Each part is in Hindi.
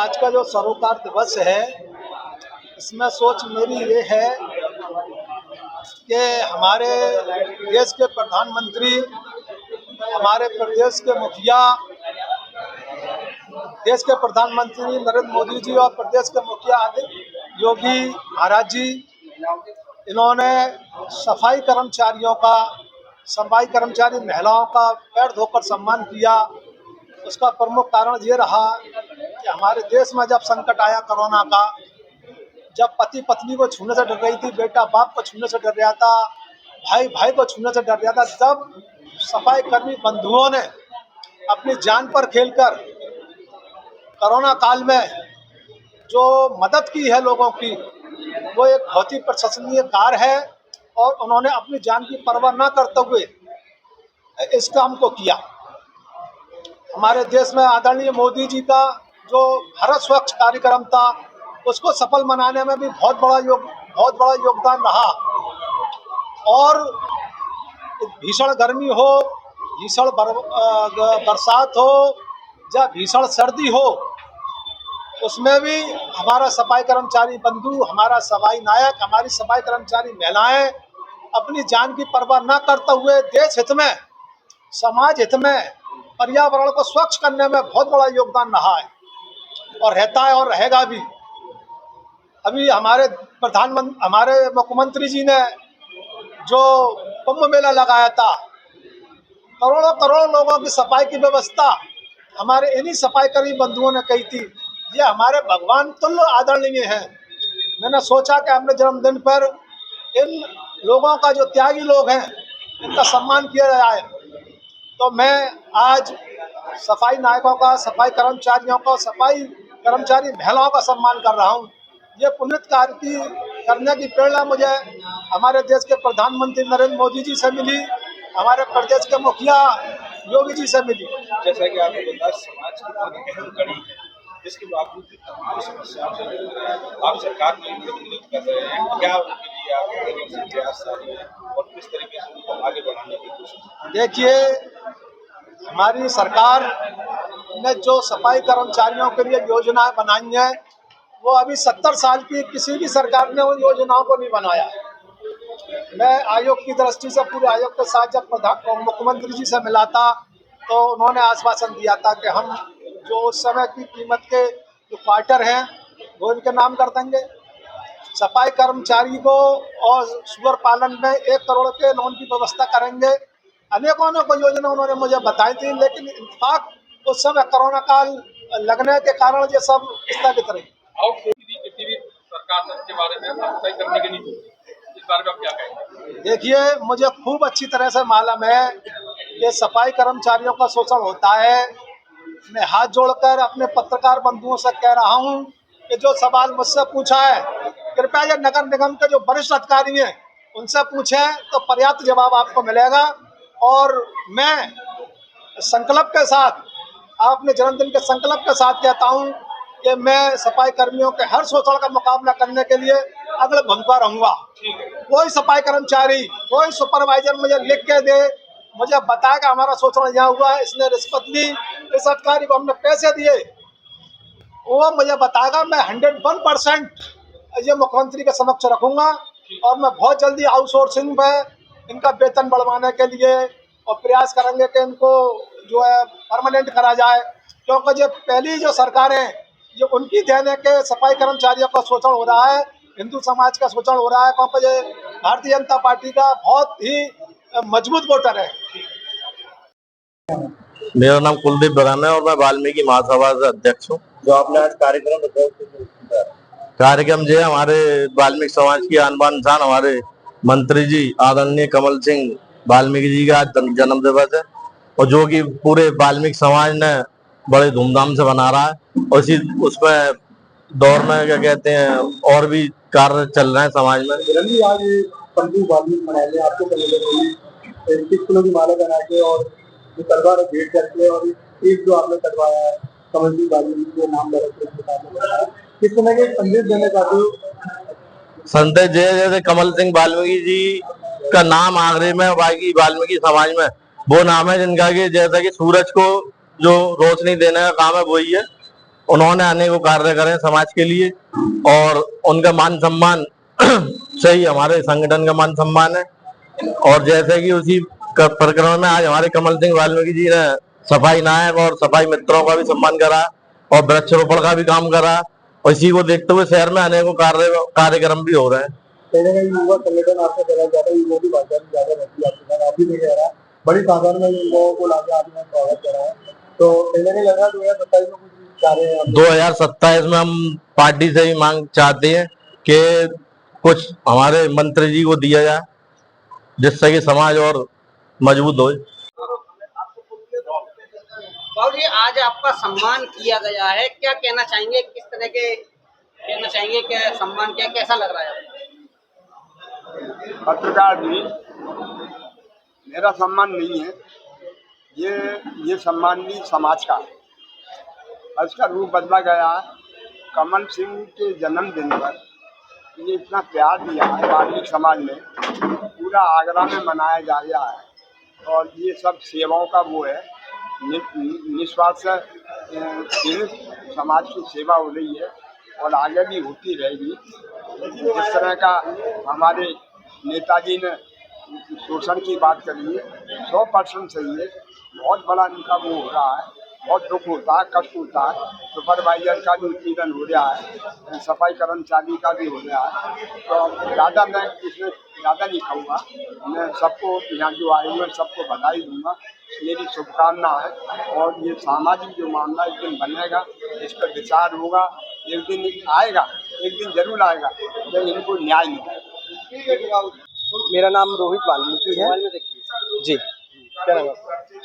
आज का जो सरोकार दिवस है, इसमें सोच मेरी ये है कि हमारे देश के प्रधानमंत्री, हमारे प्रदेश के मुखिया, देश के प्रधानमंत्री नरेंद्र मोदी जी और प्रदेश के मुखिया योगी महाराज जी, इन्होंने सफाई कर्मचारी महिलाओं का पैर धोकर सम्मान किया। उसका प्रमुख कारण ये रहा कि हमारे देश में जब संकट आया कोरोना का, जब पति पत्नी को छूने से डर रही थी, बेटा बाप को छूने से डर रहा था, भाई भाई को छूने से डर रहा था, तब सफाई कर्मी बंधुओं ने अपनी जान पर खेलकर कोरोना काल में जो मदद की है लोगों की, वो एक बहुत ही प्रशंसनीय कार्य है। और उन्होंने अपनी जान की परवाह न करते हुए इस काम को किया। हमारे देश में आदरणीय मोदी जी का जो भारत स्वच्छ कार्यक्रम था, उसको सफल बनाने में भी बहुत बड़ा योगदान रहा। और भीषण गर्मी हो, भीषण बरसात हो या भीषण सर्दी हो, उसमें भी हमारा सफाई कर्मचारी बंधु, हमारा सफाई नायक, हमारी सफाई कर्मचारी महिलाएं अपनी जान की परवाह न करते हुए देश हित में, समाज हित में, पर्यावरण को स्वच्छ करने में बहुत बड़ा योगदान रहा है और रहता है और रहेगा भी। अभी हमारे मुख्यमंत्री जी ने जो कुंभ मेला लगाया था, करोड़ों लोगों की सफाई की व्यवस्था हमारे इन्हीं सफाई कर्मी बंधुओं ने कही थी। ये हमारे भगवान तुल्य आदरणीय हैं। मैंने सोचा कि अपने जन्मदिन पर इन लोगों का, जो त्यागी लोग हैं, इनका सम्मान किया जाए। तो मैं आज सफाई नायकों का, सफाई कर्मचारियों का, सफाई कर्मचारी महिलाओं का सम्मान कर रहा हूँ। ये पुण्य कार्य करने की प्रेरणा मुझे हमारे देश के प्रधानमंत्री नरेंद्र मोदी जी से मिली, हमारे प्रदेश के मुखिया योगी जी से मिली। जैसा कि आपने बताया, समाज की बहुत अहम कड़ी है, जिसके बावजूद भी तमाम समस्याओं से जूझ रहे हैं। आप सरकार में प्रतिनिधित्व कर रहे हैं, क्या उनके लिए आपके तरफ से प्रयास जारी है और किस तरीके से उनको आगे बढ़ाने की कोशिश? देखिए, हमारी सरकार ने जो सफाई कर्मचारियों के लिए योजनाएं बनाई हैं, वो अभी 70 साल की किसी भी सरकार ने उन योजनाओं को नहीं बनाया है। मैं आयोग की दृष्टि से, पूरे आयोग के साथ जब मुख्यमंत्री जी से मिला था, तो उन्होंने आश्वासन दिया था कि हम जो उस समय की कीमत के जो क्वार्टर हैं, वो इनके नाम कर देंगे। सफाई कर्मचारी को और सुअर पालन में 1 करोड़ के लोन की व्यवस्था करेंगे। अनेकों योजना उन्होंने मुझे बताई थी, लेकिन इत्तेफाक उस समय कोरोना काल लगने के कारण ये सब स्थगित रही। सरकार ने इसके बारे में सफाई करने के नहीं सोची, इस बारे में आप क्या कहेंगे? देखिए, मुझे खूब अच्छी तरह से मालूम है कि सफाई कर्मचारियों का शोषण होता है। मैं हाथ जोड़कर अपने पत्रकार बंधुओं से कह रहा हूं कि जो सवाल मुझसे पूछा है, कृपया ये नगर निगम के जो वरिष्ठ अधिकारी हैं, उनसे पूछें, तो पर्याप्त जवाब आपको मिलेगा। और मैं संकल्प के साथ, अपने जन्मदिन के संकल्प के साथ कहता हूं कि मैं सफाई कर्मियों के हर शोषण का मुकाबला करने के लिए अगले भूमिका रहूंगा। कोई सफाई कर्मचारी, कोई सुपरवाइजर मुझे लिख के दे, मुझे बताया कि हमारा शोषण यहाँ हुआ है, इसने रिश्वत ली, इस अधिकारी को हमने पैसे दिए, वो मुझे बताएगा। मैं 101% ये मुख्यमंत्री के समक्ष रखूंगा और मैं बहुत जल्दी आउटसोर्सिंग में इनका वेतन बढ़वाने के लिए और प्रयास करेंगे कि इनको जो है परमानेंट करा जाए। क्योंकि ये पहली जो सरकारें, ये उनकी देन है कि सफाई कर्मचारियों का शोषण हो रहा है, हिंदू समाज का शोषण हो रहा है, क्योंकि ये भारतीय जनता पार्टी का बहुत ही मजबूत वोटर है। मेरा नाम कुलदीप बराना है और मैं वाल्मीकि महासभा से अध्यक्ष हूँ। जो आपने आज कार्यक्रम जो हमारे वाल्मीकि समाज की आन बान शान, हमारे मंत्री जी आदरणीय कमल सिंह वाल्मीकि जी का आज जन्म दिवस है, और जो कि पूरे वाल्मीकि समाज ने बड़े धूमधाम से मना रहा है। और उसमें दौर में क्या कहते हैं, और भी कार्य चल रहे हैं समाज में। आज वाल्मीकि मनाया, आपको 21 किलो की माला बना के और जो तलवार भेंट करके, और एक जो आपने कटवाया है कमल सिंह वाल्मीकि के नाम किस तरह के संदेश देने चाहते हो? संदेश जैसे कमल सिंह वाल्मीकि जी का नाम आखिरी में बाकी वाल्मीकि समाज में वो नाम है जिनका कि जैसा कि सूरज को जो रोशनी देने का काम है वही है, उन्होंने अनेकों कार्य करे समाज के लिए और उनका मान सम्मान सही हमारे संगठन का मान सम्मान है। और जैसे कि उसी परिक्रमा में आज हमारे कमल सिंह वाल्मीकि जी ने सफाई नायक और सफाई मित्रों का भी सम्मान करा और वृक्षारोपण का भी काम करा और इसी को देखते हुए शहर में अनेकों कार्यक्रम भी हो रहे हैं। कहीं ना कहीं युवा संगठन आपका चला जाता है, युवाओं की भागीदारी ज्यादा रहती है आपके साथ, आप भी नहीं कह रहा है, बड़ी तादाद में युवाओं को लाके आपने स्वागत करा है, तो कहीं ना कहीं लग रहा है 2027 में कुछ चाह रहे हैं आप? 2027 में हम पार्टी से ही मांग चाहते हैं कि कुछ हमारे मंत्री जी को दिया जाए जिससे कि समाज और मजबूत हो। बाबू जी, आज आपका सम्मान किया गया है, क्या कहना चाहेंगे, किस तरह के कहना चाहेंगे, क्या सम्मान क्या कैसा लग रहा है आपको? पत्रकार जी, मेरा सम्मान नहीं है, ये सम्मान भी समाज का है। इसका रूप बदला गया है। कमल सिंह के जन्मदिन पर ये इतना प्यार दिया है वाल्मीकि समाज ने, पूरा आगरा में मनाया जा रहा है और ये सब सेवाओं का वो है, निस्वार्थ समाज की सेवा हो रही है और आगे भी होती रहेगी। जिस तरह का हमारे नेताजी ने शोषण की बात करी है, 100% सही है। बहुत बड़ा इनका वो हो रहा है, बहुत दुख होता है, कष्ट होता है। सुपरवाइजर का भी उत्पीड़न हो रहा है, सफाई कर्मचारी का भी हो रहा है। तो ज़्यादा मैं इसमें ज़्यादा नहीं कहूँगा, मैं सबको यहाँ जो आए हुए सबको बधाई दूँगा, मेरी शुभकामना है। और ये सामाजिक जो मामला एक दिन बनेगा, इस पर विचार होगा, एक दिन आएगा, एक दिन जरूर आएगा जब इनको न्याय मिलेगा। मेरा नाम रोहित वाल्मीकि है जी। क्या नाम है?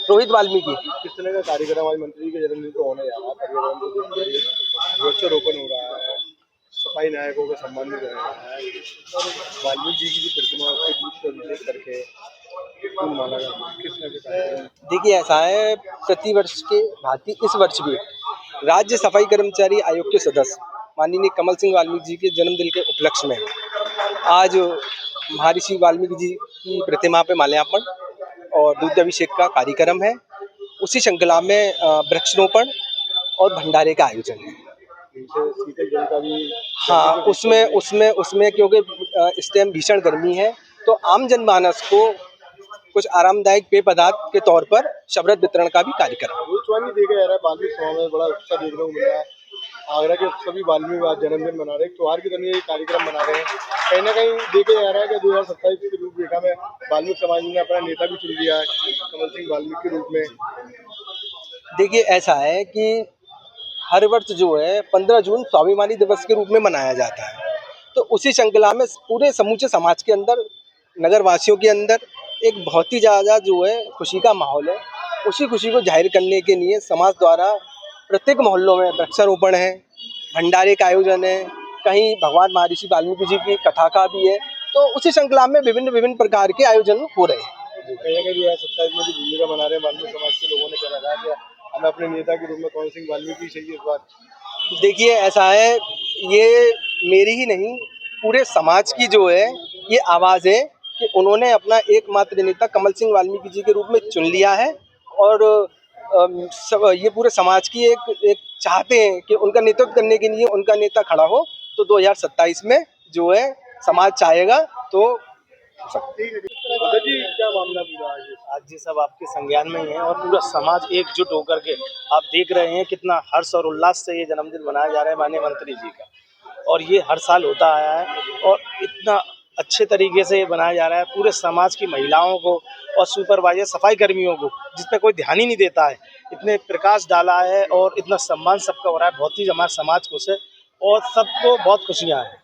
रोहित वाल्मीकि। किस तरह का कार्यक्रम आज मंत्री के जन्मदिन को होने जा रहा है? पर्यावरण को देखते हुए वृक्षारोपण हो रहा है, सफाई नायकों का सम्मान भी कराया है और वाल्मीकि जी की प्रतिमा के बीच पर विशेष करके फूल माला का किस तरह के कार्यक्रम? देखिए, ऐसा है, प्रतिवर्ष के भांति इस वर्ष भी राज्य सफाई कर्मचारी आयोग के सदस्य माननीय कमल सिंह वाल्मीकि जी के जन्मदिन के उपलक्ष्य में आज महर्षि वाल्मीकि जी की प्रतिमा पे माल्यार्पण और दूधाभिषेक का कार्यक्रम है। उसी श्रृंखला में वृक्षारोपण और भंडारे का आयोजन है। शीतल जल का भी, हाँ, उसमें क्योंकि इस टाइम भीषण गर्मी है तो आम जनमानस को कुछ आरामदायक पेय पदार्थ के तौर पर शरबत वितरण का भी कार्यक्रम देखा जा रहा है। वाल्मीकि समाज में बड़ा उत्साह देखने को मिल रहा है। आगरा के सभी वाल्मीकि आज जन्मदिन मना रहे हैं, त्योहार की तरह ये कार्यक्रम मना रहे हैं। कहीं ना कहीं देखा जा रहा है कि 2027 के रूपरेखा में वाल्मीकि समाज ने अपना नेता भी चुन लिया है कमल सिंह वाल्मीकि के रूप में। देखिए, ऐसा है कि हर वर्ष जो है 15 जून स्वाभिमानी दिवस के रूप में मनाया जाता है, तो उसी श्रृंखला में पूरे समूचे समाज के अंदर, नगर वासियों के अंदर एक बहुत ही ज़्यादा जो है खुशी का माहौल है। उसी खुशी को जाहिर करने के लिए समाज द्वारा प्रत्येक मोहल्लों में वृक्षारोपण है, भंडारे का आयोजन है, कहीं भगवान महर्षि वाल्मीकि जी की कथा का भी है, तो उसी श्रृंखला में विभिन्न प्रकार के आयोजन हो रहे हैं। कहीं ना कहीं 2027 में भी भूमिका बना रहे हैं वाल्मीकि समाज के लोगों ने, क्या लगा कि हमें अपने नेता के रूप में कमल सिंह वाल्मीकि चाहिए इस बार? देखिए, ऐसा है, ये मेरी ही नहीं पूरे समाज की जो है ये आवाज़ है कि उन्होंने अपना एकमात्र नेता कमल सिंह वाल्मीकि जी के रूप में चुन लिया है और ये पूरे समाज की एक चाहते हैं कि उनका नेतृत्व करने के लिए उनका नेता खड़ा हो। तो 2027 में जो है समाज चाहेगा तो जी। क्या मामला पूरा आज जी? सब आपके संज्ञान में ही है और पूरा समाज एकजुट होकर के आप देख रहे हैं कितना हर्ष और उल्लास से ये जन्मदिन मनाया जा रहा है माननीय मंत्री जी का, और ये हर साल होता आया है और इतना अच्छे तरीके से ये बनाया जा रहा है। पूरे समाज की महिलाओं को और सुपरवाइजर सफाई कर्मियों को, जिस पर कोई ध्यान ही नहीं देता है, इतने प्रकाश डाला है और इतना सम्मान सबका हो रहा है। बहुत ही हमारा समाज खुश है और सबको बहुत खुशियाँ हैं।